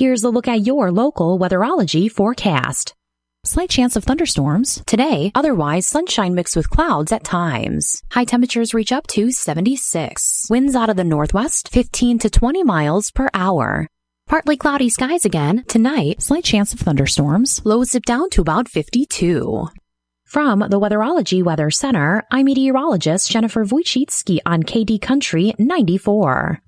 Here's a look at your local weatherology forecast. Slight chance of thunderstorms today, otherwise sunshine mixed with clouds at times. High temperatures reach up to 76. Winds out of the northwest, 15 to 20 miles per hour. Partly cloudy skies again tonight, slight chance of thunderstorms. Lows dip down to about 52. From the Weatherology Weather Center, I'm meteorologist Jennifer Wojcicki on KD Country 94.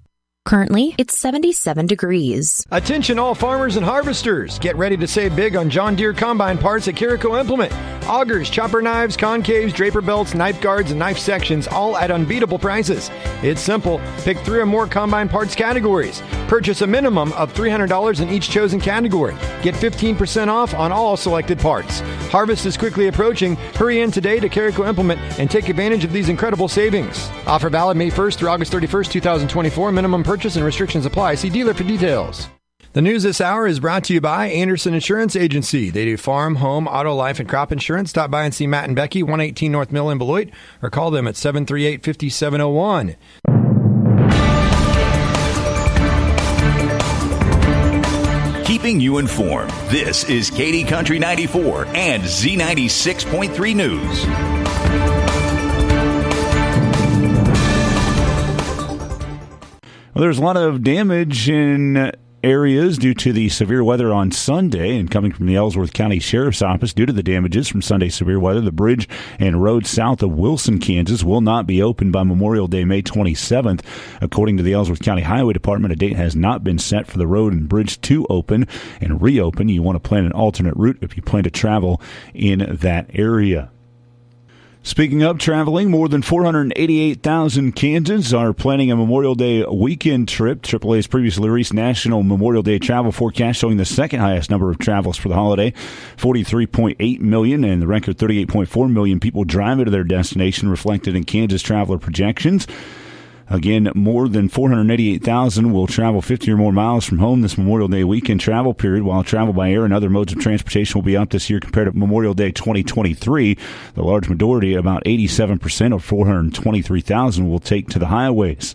Currently, it's 77 degrees. Attention all farmers and harvesters. Get ready to save big on John Deere combine parts at Carico Implement. Augers, chopper knives, concaves, draper belts, knife guards, and knife sections, all at unbeatable prices. It's simple. Pick 3 or more combine parts categories. Purchase a minimum of $300 in each chosen category. Get 15% off on all selected parts. Harvest is quickly approaching. Hurry in today to Carico Implement and take advantage of these incredible savings. Offer valid May 1st through August 31st, 2024. Minimum purchase and restrictions apply. See dealer for details. The news this hour is brought to you by Anderson Insurance Agency. They do farm, home, auto, life, and crop insurance. Stop by and see Matt and Becky, 118 North Mill in Beloit, or call them at 738-5701. Keeping you informed, this is KD Country 94 and Z96.3 News. Well, there's a lot of damage in areas due to the severe weather on Sunday, and coming from the Ellsworth County Sheriff's Office, due to the damages from Sunday's severe weather, the bridge and road south of Wilson, Kansas will not be open by Memorial Day, May 27th. According to the Ellsworth County Highway Department, a date has not been set for the road and bridge to open and reopen. You want to plan an alternate route if you plan to travel in that area. Speaking of traveling, more than 488,000 Kansans are planning a Memorial Day weekend trip. AAA's previously released National Memorial Day travel forecast showing the second highest number of travels for the holiday, 43.8 million, and the record 38.4 million people driving to their destination reflected in Kansas traveler projections. Again, more than 488,000 will travel 50 or more miles from home this Memorial Day weekend travel period, while travel by air and other modes of transportation will be up this year compared to Memorial Day 2023. The large majority, about 87% of 423,000, will take to the highways.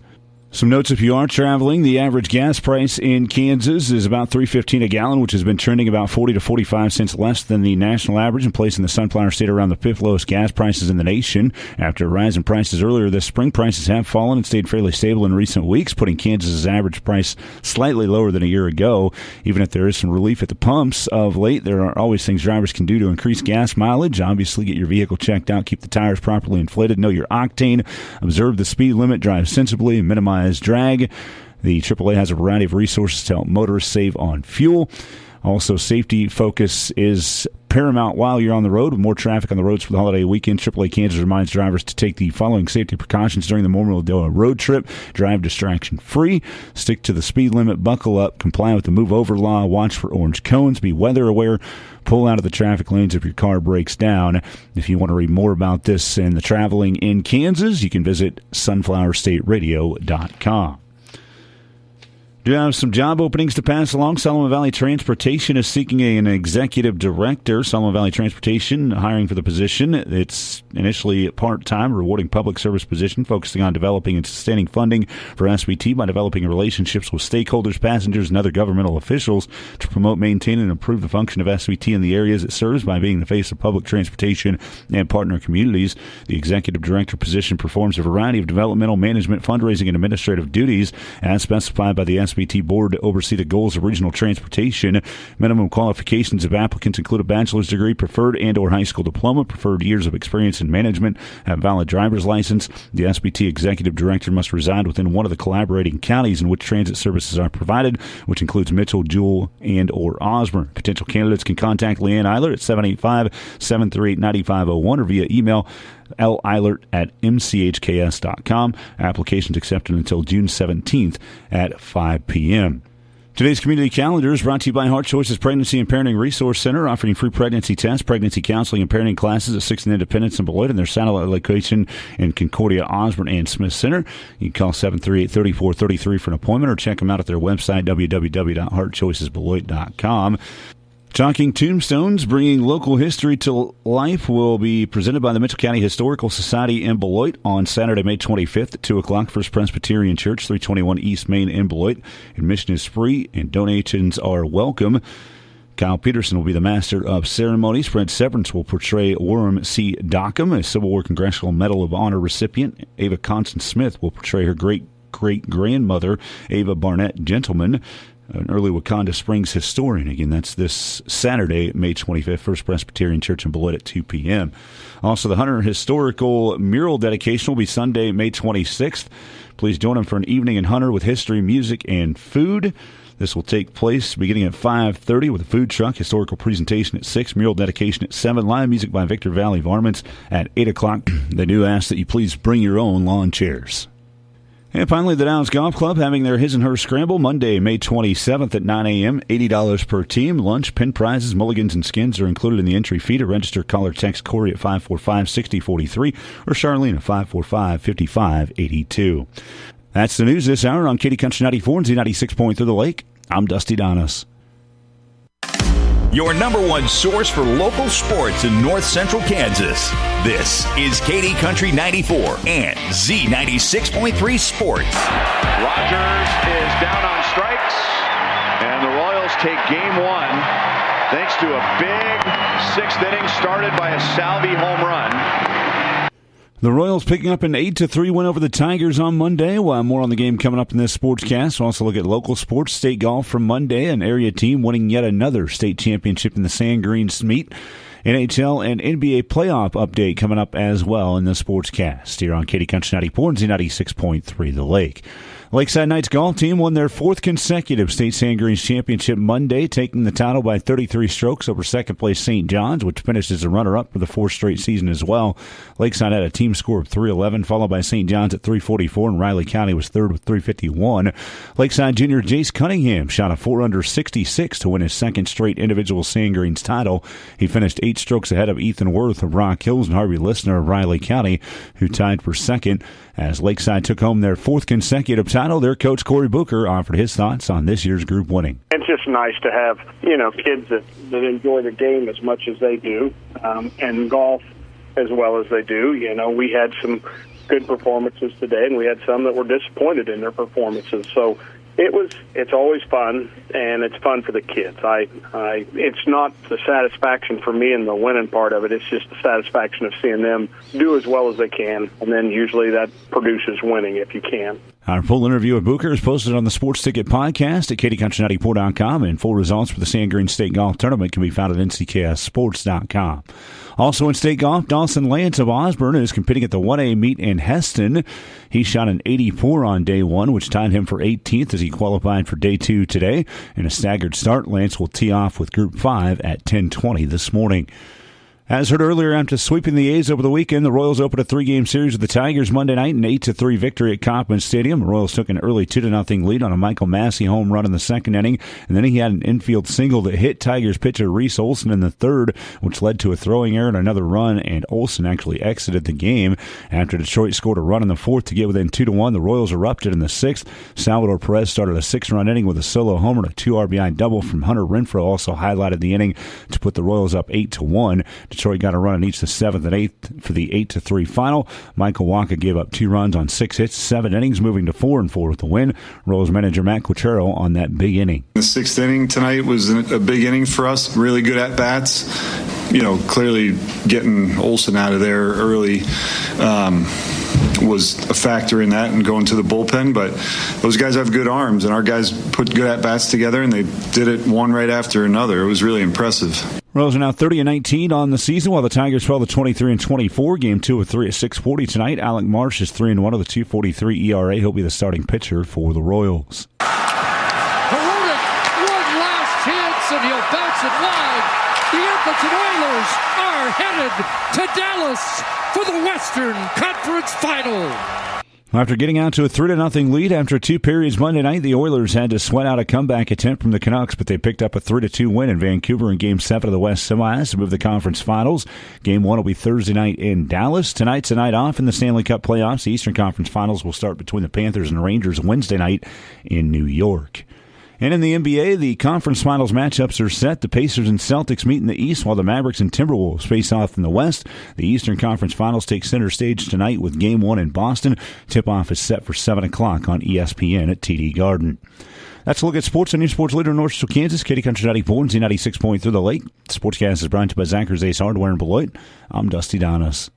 Some notes if you are traveling. The average gas price in Kansas is about $3.15 a gallon, which has been trending about 40 to 45 cents less than the national average and placing the Sunflower State around the 5th lowest gas prices in the nation. After a rise in prices earlier this spring, prices have fallen and stayed fairly stable in recent weeks, putting Kansas's average price slightly lower than a year ago. Even if there is some relief at the pumps of late, there are always things drivers can do to increase gas mileage. Obviously, get your vehicle checked out, keep the tires properly inflated, know your octane, observe the speed limit, drive sensibly, and minimize drag. The AAA has a variety of resources to help motorists save on fuel. Also, safety focus is paramount while you're on the road. With more traffic on the roads for the holiday weekend, AAA Kansas reminds drivers to take the following safety precautions during the Memorial Day road trip. Drive distraction-free, stick to the speed limit, buckle up, comply with the move-over law, watch for orange cones, be weather-aware, pull out of the traffic lanes if your car breaks down. If you want to read more about this and the traveling in Kansas, you can visit sunflowerstateradio.com. Do have some job openings to pass along. Solomon Valley Transportation is seeking an executive director. Solomon Valley Transportation hiring for the position. It's initially part-time, rewarding public service position, focusing on developing and sustaining funding for SVT by developing relationships with stakeholders, passengers, and other governmental officials to promote, maintain, and improve the function of SVT in the areas it serves by being the face of public transportation and partner communities. The executive director position performs a variety of developmental, management, fundraising, and administrative duties as specified by the SVT board to oversee the goals of regional transportation. Minimum qualifications of applicants include a bachelor's degree, preferred and or high school diploma, preferred years of experience in management, have valid driver's license. The SVT executive director must reside within one of the collaborating counties in which transit services are provided, which includes Mitchell, Jewell, and or Osborne. Potential candidates can contact Leanne Eilert at 785-738-9501 or via email leilert@mchks.com. Applications accepted until June 17th at 5 p.m. Today's community calendar is brought to you by Heart Choices Pregnancy and Parenting Resource Center, offering free pregnancy tests, pregnancy counseling, and parenting classes at 6th and Independence in Beloit and their satellite location in Concordia, Osborne, and Smith Center. You can call 738-3433 for an appointment or check them out at their website, www.heartchoicesbeloit.com. Talking Tombstones, bringing local history to life, will be presented by the Mitchell County Historical Society in Beloit on Saturday, May 25th at 2 o'clock. First Presbyterian Church, 321 East Main in Beloit. Admission is free and donations are welcome. Kyle Peterson will be the master of ceremonies. Fred Severance will portray Worm C. Dockham, a Civil War Congressional Medal of Honor recipient. Ava Constance Smith will portray her great-great-grandmother, Ava Barnett Gentleman, an early Wakanda Springs historian. Again, that's this Saturday, May 25th, First Presbyterian Church in Beloit at 2 p.m. Also, the Hunter Historical Mural dedication will be Sunday, May 26th. Please join them for an evening in Hunter with history, music, and food. This will take place beginning at 5:30 with a food truck, historical presentation at 6, mural dedication at 7, live music by Victor Valley Varmints at 8 o'clock. They do ask that you please bring your own lawn chairs. And finally, the Downs Golf Club having their His and Hers Scramble Monday, May 27th at 9 a.m., $80 per team. Lunch, pin prizes, mulligans, and skins are included in the entry fee. To register, call or text Corey at 545-6043 or Charlene at 545-5582. That's the news this hour on Katy Country 94 and Z96.3 The Lake. I'm Dusty Donis. Your number one source for local sports in north central Kansas. This is Katy Country 94 and Z96.3 Sports. Rogers is down on strikes, and the Royals take game one thanks to a big sixth inning started by a Salvi home run. The Royals picking up an 8-3 win over the Tigers on Monday. We'll have more on the game coming up in this sportscast. We'll also look at local sports, state golf from Monday, an area team winning yet another state championship in the Sand Greens meet. NHL and NBA playoff update coming up as well in the sportscast here on Katy Country 94 and Z96.3 The Lake. Lakeside Knights golf team won their fourth consecutive state Sand Greens championship Monday, taking the title by 33 strokes over second-place St. John's, which finished as a runner-up for the fourth straight season as well. Lakeside had a team score of 311, followed by St. John's at 344, and Riley County was third with 351. Lakeside junior Jace Cunningham shot a 4-under 66 to win his second straight individual Sand Greens title. He finished 8 strokes ahead of Ethan Worth of Rock Hills and Harvey Listener of Riley County, who tied for second. As Lakeside took home their fourth consecutive title, their coach Corey Booker offered his thoughts on this year's group winning. It's just nice to have, kids that enjoy the game as much as they do, and golf as well as they do. We had some good performances today, and we had some that were disappointed in their performances. So it's always fun, and it's fun for the kids. It's not the satisfaction for me in the winning part of it. It's just the satisfaction of seeing them do as well as they can, and then usually that produces winning if you can. Our full interview with Booker is posted on the Sports Ticket podcast at KatyCountry94.com, and full results for the Sand Green State Golf Tournament can be found at NCKSports.com. Also in state golf, Dawson Lance of Osborne is competing at the 1A meet in Heston. He shot an 84 on day one, which tied him for 18th as he qualified for day two today. In a staggered start, Lance will tee off with Group 5 at 10:20 this morning. As heard earlier, after sweeping the A's over the weekend, the Royals opened a 3-game series with the Tigers Monday night, an 8-3 victory at Kauffman Stadium. The Royals took an early 2-0 lead on a Michael Massey home run in the second inning, and then he had an infield single that hit Tigers pitcher Reese Olson in the third, which led to a throwing error and another run, and Olson actually exited the game. After Detroit scored a run in the fourth to get within 2-1, the Royals erupted in the sixth. Salvador Perez started a 6-run inning with a solo homer and a 2 RBI double from Hunter Renfroe, also highlighted the inning to put the Royals up 8-1. Detroit got a run in each the 7th and 8th for the 8-3 final. Michael Wacha gave up 2 runs on 6 hits, 7 innings, moving to 4-4 with the win. Royals manager Matt Quachero on that big inning. The 6th inning tonight was a big inning for us. Really good at bats. Clearly getting Olson out of there early was a factor in that and going to the bullpen. But those guys have good arms, and our guys put good at bats together, and they did it one right after another. It was really impressive. Royals are now 30-19 on the season, while the Tigers fell to 23-24. Game 2 of 3 at 6:40 tonight. Alec Marsh is 3-1 with a 2.43 ERA. He'll be the starting pitcher for the Royals. Herodic, one last chance, and he'll bounce it wide. The Edmonton Oilers are headed to Dallas for the Western Conference Final. After getting out to a 3-0 lead after 2 periods Monday night, the Oilers had to sweat out a comeback attempt from the Canucks, but they picked up a 3-2 win in Vancouver in Game 7 of the West Semis to move the conference finals. Game 1 will be Thursday night in Dallas. Tonight's a night off in the Stanley Cup playoffs. The Eastern Conference Finals will start between the Panthers and the Rangers Wednesday night in New York. And in the NBA, the conference finals matchups are set. The Pacers and Celtics meet in the East, while the Mavericks and Timberwolves face off in the West. The Eastern Conference Finals take center stage tonight with Game 1 in Boston. Tip-off is set for 7 o'clock on ESPN at TD Garden. That's a look at sports on your sports leader in North Central Kansas, Katy Country 94 and Z96.3 The Lake. The Sportscast is brought to you by Zachary Ace Hardware in Beloit. I'm Dusty Donis.